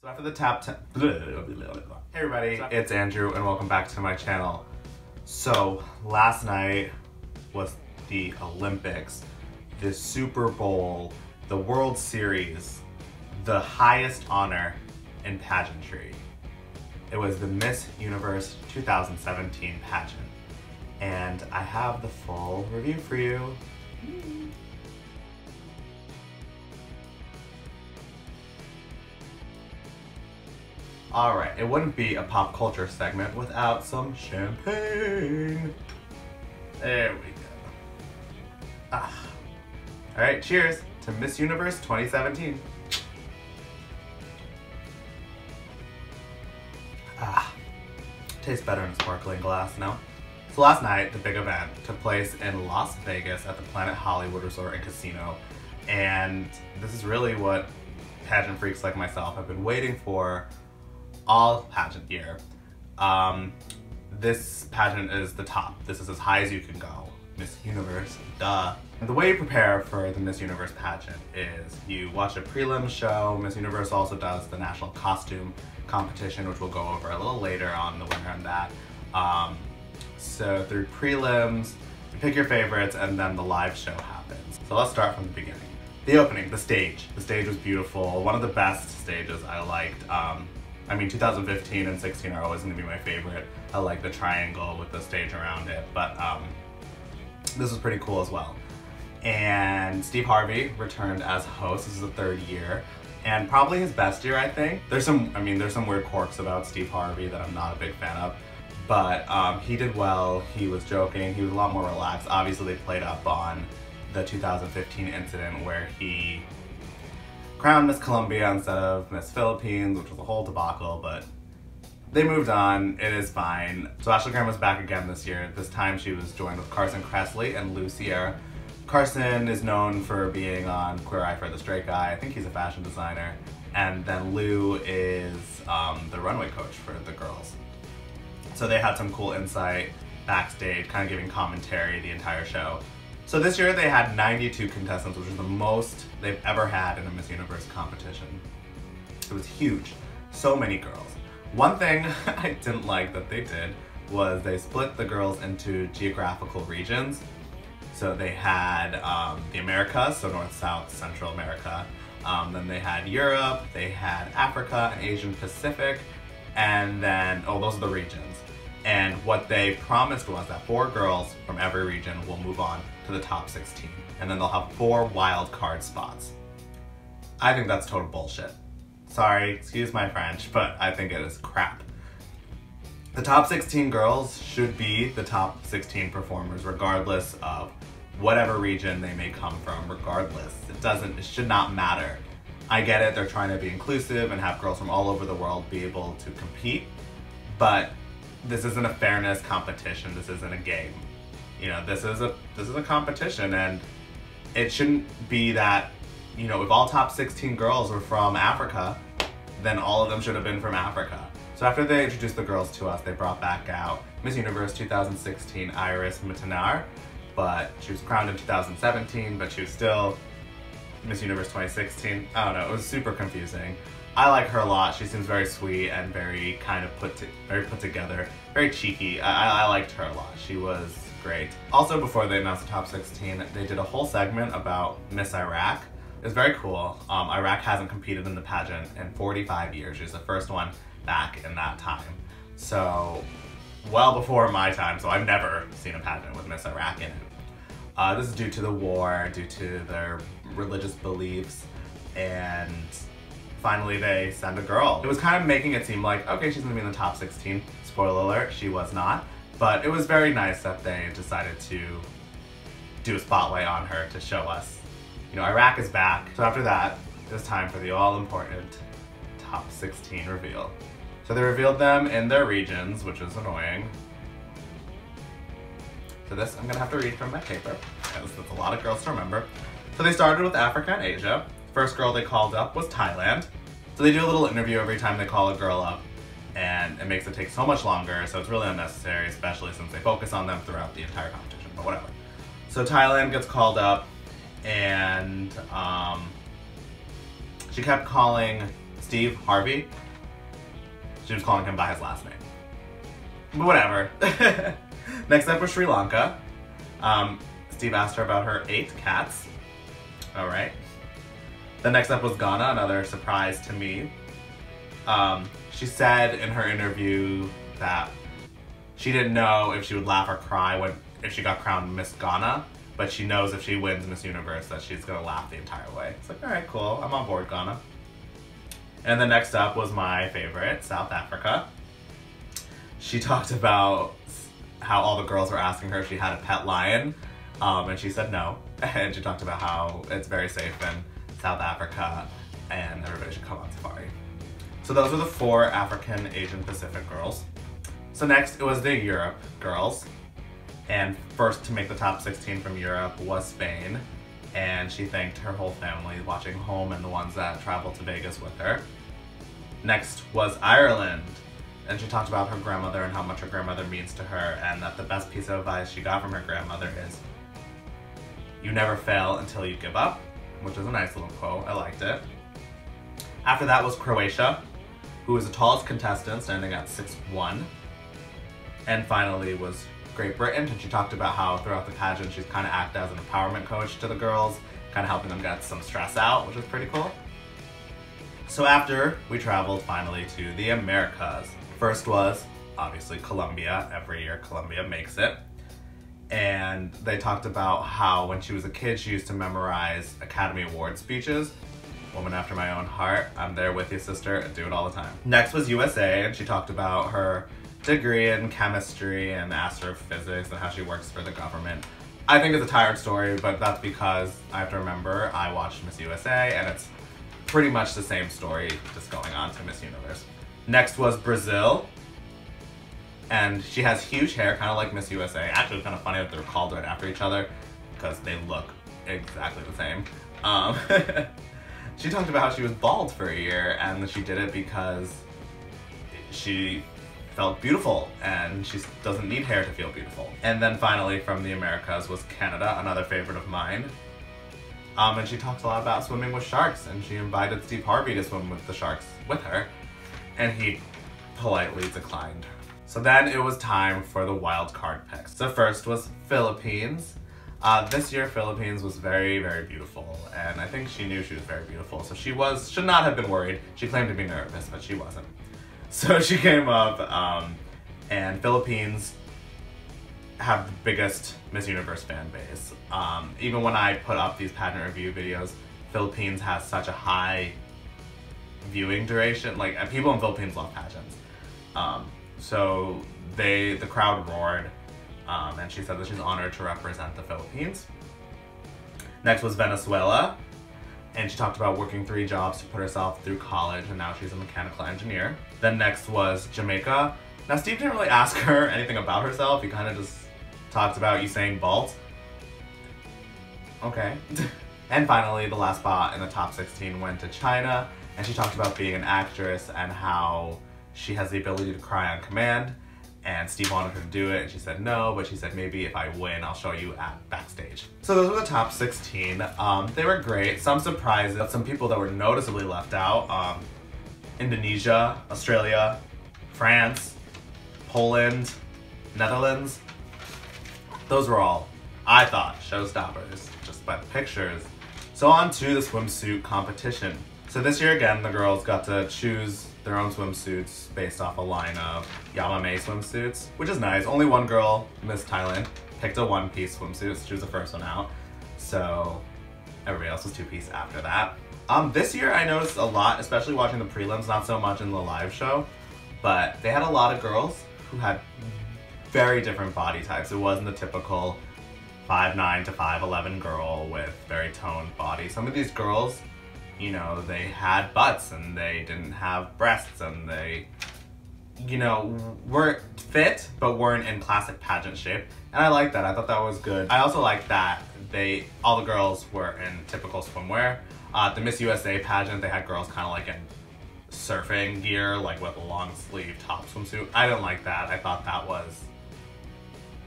So after the top 10, hey everybody, it's Andrew and welcome back to my channel. So last night was the Olympics, the Super Bowl, the World Series, the highest honor in pageantry. It was the Miss Universe 2017 pageant. And I have the full review for you. Alright, it wouldn't be a pop culture segment without some champagne. There we go. Alright, cheers to Miss Universe 2017. Tastes better in a sparkling glass, no? So last night, the big event took place in Las Vegas at the Planet Hollywood Resort and Casino. And this is really what pageant freaks like myself have been waiting for all pageant year. This pageant is the top. This is as high as you can go. Miss Universe, duh. The way you prepare for the Miss Universe pageant is you watch a prelim show. Miss Universe also does the national costume competition, which we'll go over a little later on the winner on that. So through prelims, you pick your favorites and then the live show happens. So let's start from the beginning. The opening, the stage. The stage was beautiful. One of the best stages I liked. I mean, 2015 and 16 are always going to be my favorite. I like the triangle with the stage around it, but this was pretty cool as well. And Steve Harvey returned as host. This is the third year, and probably his best year, I think. There's some weird quirks about Steve Harvey that I'm not a big fan of, but he did well. He was joking. He was a lot more relaxed. Obviously, they played up on the 2015 incident where he crowned Miss Colombia instead of Miss Philippines, which was a whole debacle, but they moved on. It is fine. So Ashley Graham was back again this year. This time she was joined with Carson Kressley and Lou Sierra. Carson is known for being on Queer Eye for the Straight Guy. I think he's a fashion designer. And then Lou is the runway coach for the girls. So they had some cool insight backstage, kind of giving commentary the entire show. So this year they had 92 contestants, which is the most they've ever had in a Miss Universe competition. It was huge. So many girls. One thing I didn't like that they did was they split the girls into geographical regions. So they had the Americas, so North, South, Central America. Then they had Europe, they had Africa and Asian Pacific, and then, those are the regions. And what they promised was that 4 girls from every region will move on to the top 16. And then they'll have 4 wild card spots. I think that's total bullshit. Sorry, excuse my French, but I think it is crap. The top 16 girls should be the top 16 performers regardless of whatever region they may come from, regardless. It should not matter. I get it, they're trying to be inclusive and have girls from all over the world be able to compete, but this isn't a fairness competition, this isn't a game. You know, this is a competition, and it shouldn't be that, you know, if all top 16 girls were from Africa, then all of them should have been from Africa. So after they introduced the girls to us, they brought back out Miss Universe 2016 Iris Mitanar, but she was crowned in 2017, but she was still Miss Universe 2016. I don't know, it was super confusing. I like her a lot. She seems very sweet and very kind of put together, very cheeky. I liked her a lot. She was great. Also, before they announced the top 16, they did a whole segment about Miss Iraq. It's very cool. Iraq hasn't competed in the pageant in 45 years. She was the first one back in that time. So, well before my time, so I've never seen a pageant with Miss Iraq in it. This is due to the war, due to their religious beliefs, and finally they send a girl. It was kind of making it seem like, okay, she's gonna be in the top 16. Spoiler alert, she was not. But it was very nice that they decided to do a spotlight on her to show us, you know, Iraq is back. So after that, it was time for the all-important top 16 reveal. So they revealed them in their regions, which is annoying. So this, I'm gonna have to read from my paper, because that's a lot of girls to remember. So they started with Africa and Asia. First girl they called up was Thailand. So they do a little interview every time they call a girl up, and it makes it take so much longer, so it's really unnecessary, especially since they focus on them throughout the entire competition, but whatever. So Thailand gets called up, and she kept calling Steve Harvey. She was calling him by his last name. But whatever. Next up was Sri Lanka. Steve asked her about her 8 cats. Alright. Then next up was Ghana, another surprise to me. She said in her interview that she didn't know if she would laugh or cry if she got crowned Miss Ghana, but she knows if she wins Miss Universe that she's gonna laugh the entire way. It's like, alright, cool, I'm on board, Ghana. And then next up was my favorite, South Africa. She talked about how all the girls were asking her if she had a pet lion, and she said no. And she talked about how it's very safe in South Africa and everybody should come on safari. So those were the 4 African, Asian, Pacific girls. So next it was the Europe girls. And first to make the top 16 from Europe was Spain. And she thanked her whole family watching home and the ones that traveled to Vegas with her. Next was Ireland. And she talked about her grandmother and how much her grandmother means to her, and that the best piece of advice she got from her grandmother is, you never fail until you give up, which is a nice little quote. I liked it. After that was Croatia, who was the tallest contestant, standing at 6'1". And finally was Great Britain, and she talked about how throughout the pageant she's kind of acted as an empowerment coach to the girls, kind of helping them get some stress out, which is pretty cool. So after, we traveled finally to the Americas. First was, obviously, Colombia. Every year Colombia makes it. And they talked about how when she was a kid she used to memorize Academy Award speeches. Woman after my own heart. I'm there with you, sister. I do it all the time. Next was USA, and she talked about her degree in chemistry and astrophysics and how she works for the government. I think it's a tired story, but that's because I have to remember I watched Miss USA, and it's pretty much the same story just going on to Miss Universe. Next was Brazil, and she has huge hair, kind of like Miss USA. Actually, it's kind of funny that they're called right after each other because they look exactly the same. She talked about how she was bald for a year, and she did it because she felt beautiful, and she doesn't need hair to feel beautiful. And then finally, from the Americas was Canada, another favorite of mine. And she talked a lot about swimming with sharks, and she invited Steve Harvey to swim with the sharks with her, and he politely declined. So then it was time for the wild card picks. So first was Philippines. This year Philippines was very, very beautiful, and I think she knew she was very beautiful, so she should not have been worried. She claimed to be nervous, but she wasn't. So she came up, and Philippines have the biggest Miss Universe fan base. Even when I put up these pageant review videos, Philippines has such a high viewing duration. Like, people in Philippines love pageants. So the crowd roared, and she said that she's honored to represent the Philippines. Next was Venezuela, and she talked about working 3 jobs to put herself through college, and now she's a mechanical engineer. Then next was Jamaica. Now Steve didn't really ask her anything about herself, he kind of just talked about Usain Bolt. Okay. And finally, the last spot in the top 16 went to China, and she talked about being an actress and how she has the ability to cry on command, and Steve wanted her to do it, and she said no, but she said maybe if I win, I'll show you at backstage. So those were the top 16. They were great. Some surprises, some people that were noticeably left out. Indonesia, Australia, France, Poland, Netherlands. Those were all, I thought, showstoppers, just by the pictures. So on to the swimsuit competition. So this year again, the girls got to choose their own swimsuits based off a line of Yamame swimsuits, which is nice. Only one girl, Miss Thailand, picked a one-piece swimsuit. She was the first one out. So everybody else was 2-piece after that. This year I noticed a lot, especially watching the prelims, not so much in the live show, but they had a lot of girls who had very different body types. It wasn't the typical 5'9" to 5'11" girl with very toned body. Some of these girls, you know, they had butts and they didn't have breasts and they, you know, were fit but weren't in classic pageant shape. And I like that. I thought that was good. I also like that all the girls were in typical swimwear. The Miss USA pageant, they had girls kind of like in surfing gear, like with a long sleeve top swimsuit. I didn't like that. I thought that was,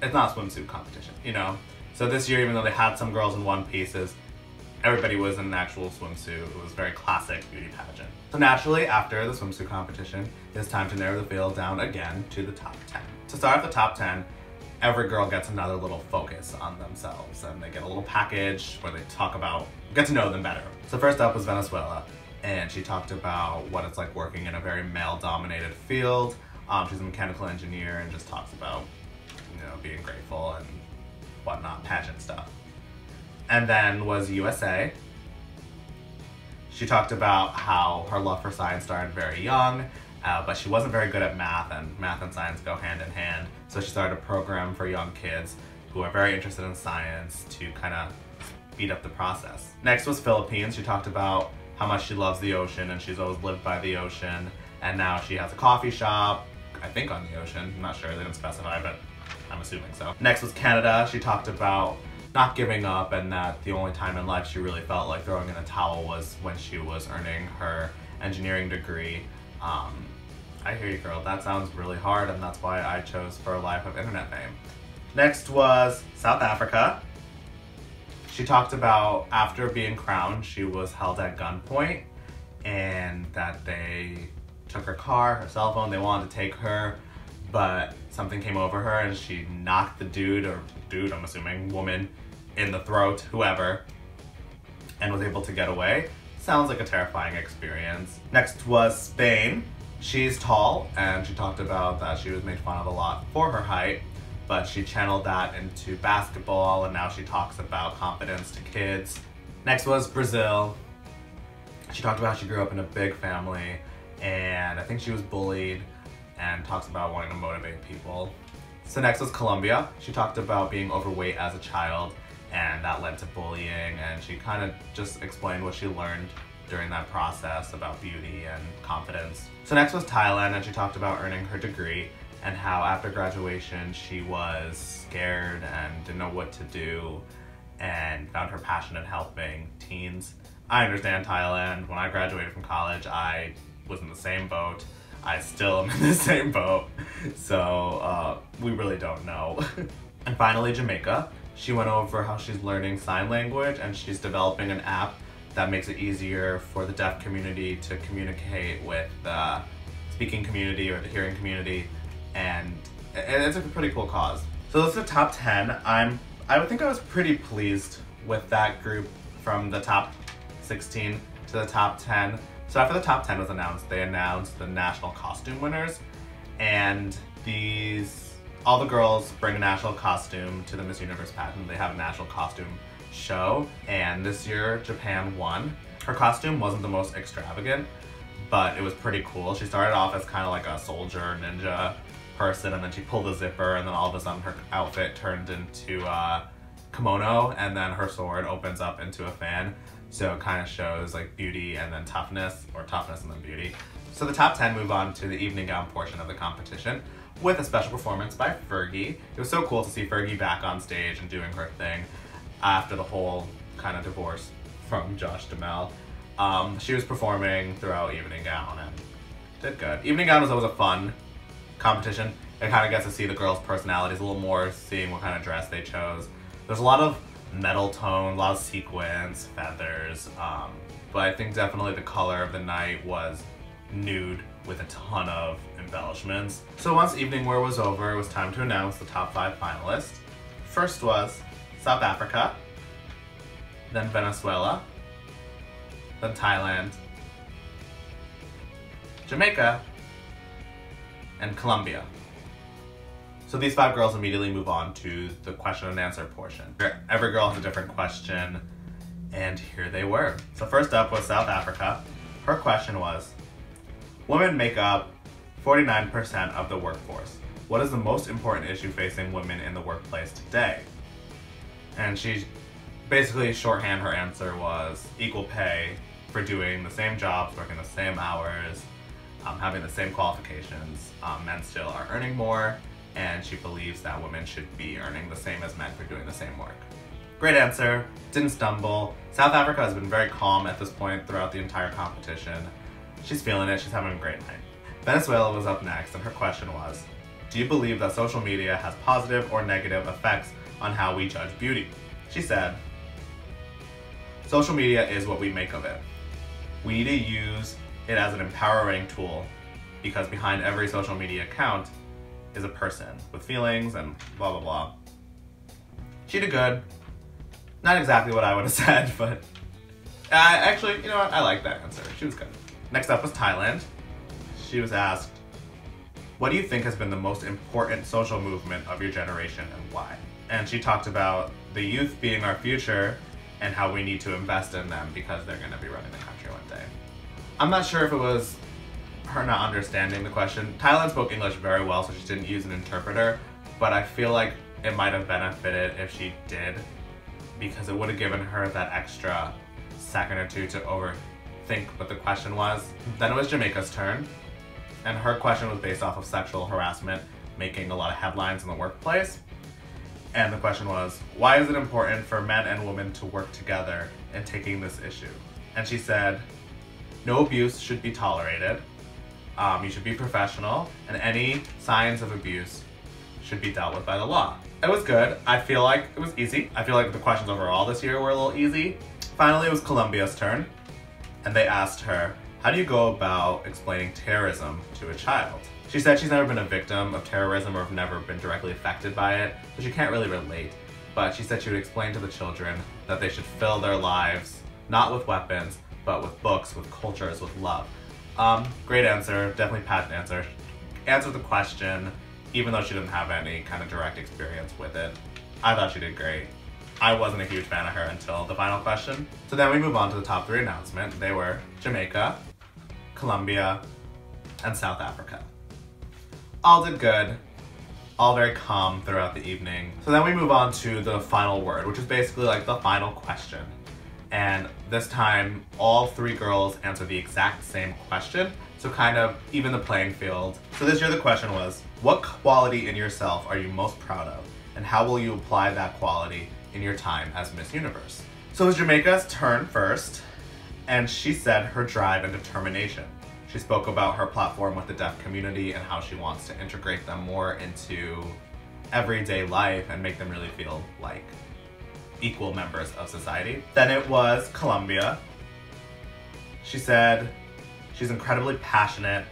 it's not a swimsuit competition, you know? So this year, even though they had some girls in one pieces, everybody was in an actual swimsuit. It was a very classic beauty pageant. So naturally, after the swimsuit competition, it's time to narrow the field down again to the top 10. To start off the top 10, every girl gets another little focus on themselves, and they get a little package where they get to know them better. So first up was Venezuela, and she talked about what it's like working in a very male-dominated field. She's a mechanical engineer and just talks about, being grateful and whatnot, pageant stuff. And then was USA. She talked about how her love for science started very young, but she wasn't very good at math, and math and science go hand in hand. So she started a program for young kids who are very interested in science to kind of speed up the process. Next was Philippines. She talked about how much she loves the ocean, and she's always lived by the ocean, and now she has a coffee shop, I think on the ocean. I'm not sure, they didn't specify, but I'm assuming so. Next was Canada. She talked about not giving up, and that the only time in life she really felt like throwing in a towel was when she was earning her engineering degree. I hear you, girl. That sounds really hard, and that's why I chose for a life of internet fame. Next was South Africa. She talked about after being crowned, she was held at gunpoint, and that they took her car, her cell phone, they wanted to take her, but something came over her and she knocked the dude, I'm assuming, woman, in the throat, whoever, and was able to get away. Sounds like a terrifying experience. Next was Spain. She's tall, and she talked about that she was made fun of a lot for her height, but she channeled that into basketball, and now she talks about confidence to kids. Next was Brazil. She talked about how she grew up in a big family, and I think she was bullied, and talks about wanting to motivate people. So next was Colombia. She talked about being overweight as a child, and that led to bullying, and she kind of just explained what she learned during that process about beauty and confidence. So next was Thailand, and she talked about earning her degree and how after graduation she was scared and didn't know what to do and found her passion in helping teens. I understand Thailand. When I graduated from college, I was in the same boat. I still am in the same boat, so we really don't know. And finally, Jamaica. She went over how she's learning sign language, and she's developing an app that makes it easier for the deaf community to communicate with the speaking community or the hearing community, and it's a pretty cool cause. So those are the top 10. I would think I was pretty pleased with that group from the top 16 to the top 10. So after the top 10 was announced, they announced the national costume winners, and all the girls bring a national costume to the Miss Universe pageant. They have a national costume show, and this year Japan won. Her costume wasn't the most extravagant, but it was pretty cool. She started off as kind of like a soldier ninja person, and then she pulled a zipper, and then all of a sudden her outfit turned into a kimono, and then her sword opens up into a fan. So it kind of shows like beauty and then toughness, or toughness and then beauty. So the top 10 move on to the evening gown portion of the competition with a special performance by Fergie. It was so cool to see Fergie back on stage and doing her thing after the whole kind of divorce from Josh Duhamel. She was performing throughout evening gown and did good. Evening gown was always a fun competition. It kind of gets to see the girls' personalities a little more, seeing what kind of dress they chose. There's a lot of metal tone, a lot of sequins, feathers, but I think definitely the color of the night was nude with a ton of embellishments. So once evening wear was over, it was time to announce the top 5 finalists. First was South Africa, then Venezuela, then Thailand, Jamaica, and Colombia. So these 5 girls immediately move on to the question and answer portion. Every girl has a different question, and here they were. So first up was South Africa. Her question was, women make up 49% of the workforce. What is the most important issue facing women in the workplace today? And she basically, shorthand, her answer was equal pay for doing the same jobs, working the same hours, having the same qualifications. Men still are earning more, and she believes that women should be earning the same as men for doing the same work. Great answer, didn't stumble. South Africa has been very calm at this point throughout the entire competition. She's feeling it, she's having a great night. Venezuela was up next, and her question was, do you believe that social media has positive or negative effects on how we judge beauty? She said, social media is what we make of it. We need to use it as an empowering tool because behind every social media account is a person with feelings and blah, blah, blah. She did good. Not exactly what I would have said, but actually, you know what? I like that answer. She was good. Next up was Thailand. She was asked, what do you think has been the most important social movement of your generation and why? And she talked about the youth being our future and how we need to invest in them because they're going to be running the country one day. I'm not sure if it was her not understanding the question. Thailand spoke English very well, so she didn't use an interpreter, but I feel like it might have benefited if she did because it would have given her that extra second or two to overthink what the question was. Then it was Jamaica's turn, and her question was based off of sexual harassment making a lot of headlines in the workplace. And the question was, why is it important for men and women to work together in taking this issue? And she said, no abuse should be tolerated. You should be professional, and any signs of abuse should be dealt with by the law. It was good. I feel like it was easy. I feel like the questions overall this year were a little easy. Finally, it was Colombia's turn, and they asked her, how do you go about explaining terrorism to a child? She said she's never been a victim of terrorism or have never been directly affected by it, so she can't really relate. But she said she would explain to the children that they should fill their lives, not with weapons, but with books, with cultures, with love. Great answer, definitely patent answer. Answered the question, even though she didn't have any kind of direct experience with it. I thought she did great. I wasn't a huge fan of her until the final question. So then we move on to the top 3 announcement. They were Jamaica, Colombia, and South Africa. All did good, all very calm throughout the evening. So then we move on to the final word, which is basically like the final question. And this time, all 3 girls answered the exact same question, so kind of even the playing field. So this year the question was, what quality in yourself are you most proud of? And how will you apply that quality in your time as Miss Universe? So it was Jamaica's turn first, and she said her drive and determination. She spoke about her platform with the deaf community and how she wants to integrate them more into everyday life and make them really feel like equal members of society. Then it was Colombia. She said she's incredibly passionate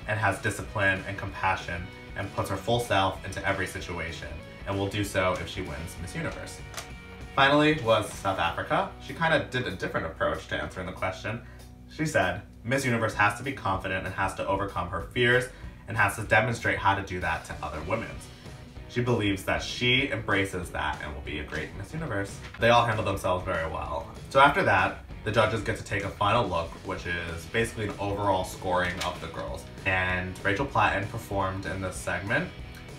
and has discipline and compassion and puts her full self into every situation and will do so if she wins Miss Universe. Finally was South Africa. She kind of did a different approach to answering the question. She said, Miss Universe has to be confident and has to overcome her fears and has to demonstrate how to do that to other women. She believes that she embraces that and will be a great Miss Universe. They all handled themselves very well. So after that, the judges get to take a final look, which is basically an overall scoring of the girls. And Rachel Platten performed in this segment.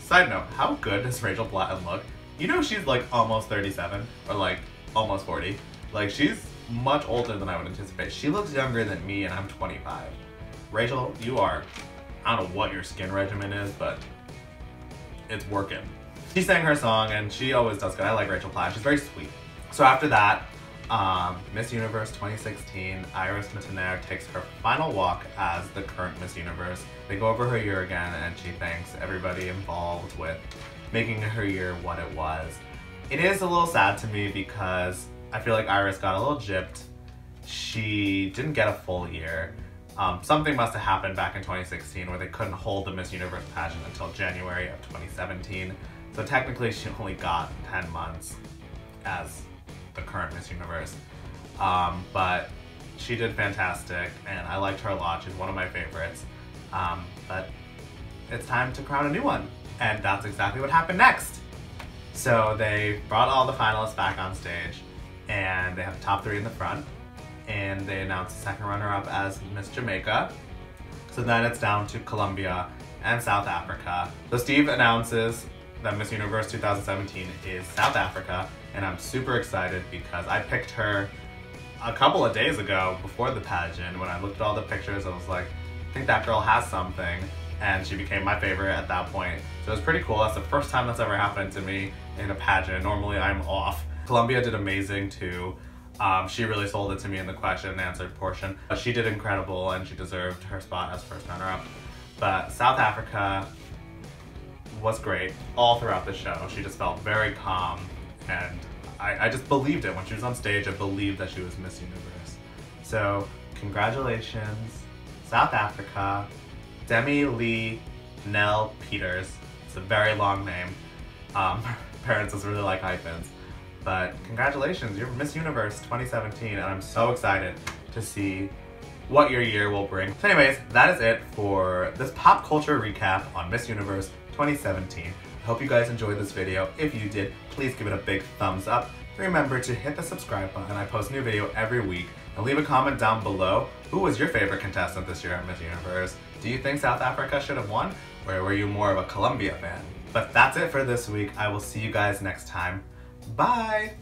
Side note, how good does Rachel Platten look? You know she's like almost 37 or like almost 40. Like she's much older than I would anticipate. She looks younger than me and I'm 25. Rachel, you are, I don't know what your skin regimen is, but it's working. She sang her song and she always does good. I like Rachel Platten, she's very sweet. So after that, Miss Universe 2016, Iris Mittenaere takes her final walk as the current Miss Universe. They go over her year again and she thanks everybody involved with making her year what it was. It is a little sad to me because I feel like Iris got a little gypped. She didn't get a full year. Something must have happened back in 2016 where they couldn't hold the Miss Universe pageant until January of 2017. So technically she only got 10 months as the current Miss Universe. But she did fantastic and I liked her a lot. She's one of my favorites. But it's time to crown a new one. And that's exactly what happened next. So they brought all the finalists back on stage and they have the top 3 in the front. And they announced the second runner-up as Miss Jamaica. So then it's down to Colombia and South Africa. So Steve announces that Miss Universe 2017 is South Africa, and I'm super excited because I picked her a couple of days ago before the pageant. When I looked at all the pictures, I was like, I think that girl has something, and she became my favorite at that point. So it was pretty cool. That's the first time that's ever happened to me in a pageant. Normally I'm off. Colombia did amazing too. She really sold it to me in the question and answered portion. She did incredible and she deserved her spot as first runner-up. But South Africa was great all throughout the show. She just felt very calm and I just believed it. When she was on stage, I believed that she was Miss Universe. So congratulations, South Africa, Demi-Leigh Nel-Peters. It's a very long name. Parents just really like hyphens. But congratulations, you're Miss Universe 2017, and I'm so excited to see what your year will bring. So anyways, that is it for this pop culture recap on Miss Universe 2017. I hope you guys enjoyed this video. If you did, please give it a big thumbs up. Remember to hit the subscribe button. I post a new video every week. And leave a comment down below. Who was your favorite contestant this year at Miss Universe? Do you think South Africa should have won? Or were you more of a Colombia fan? But that's it for this week. I will see you guys next time. Bye!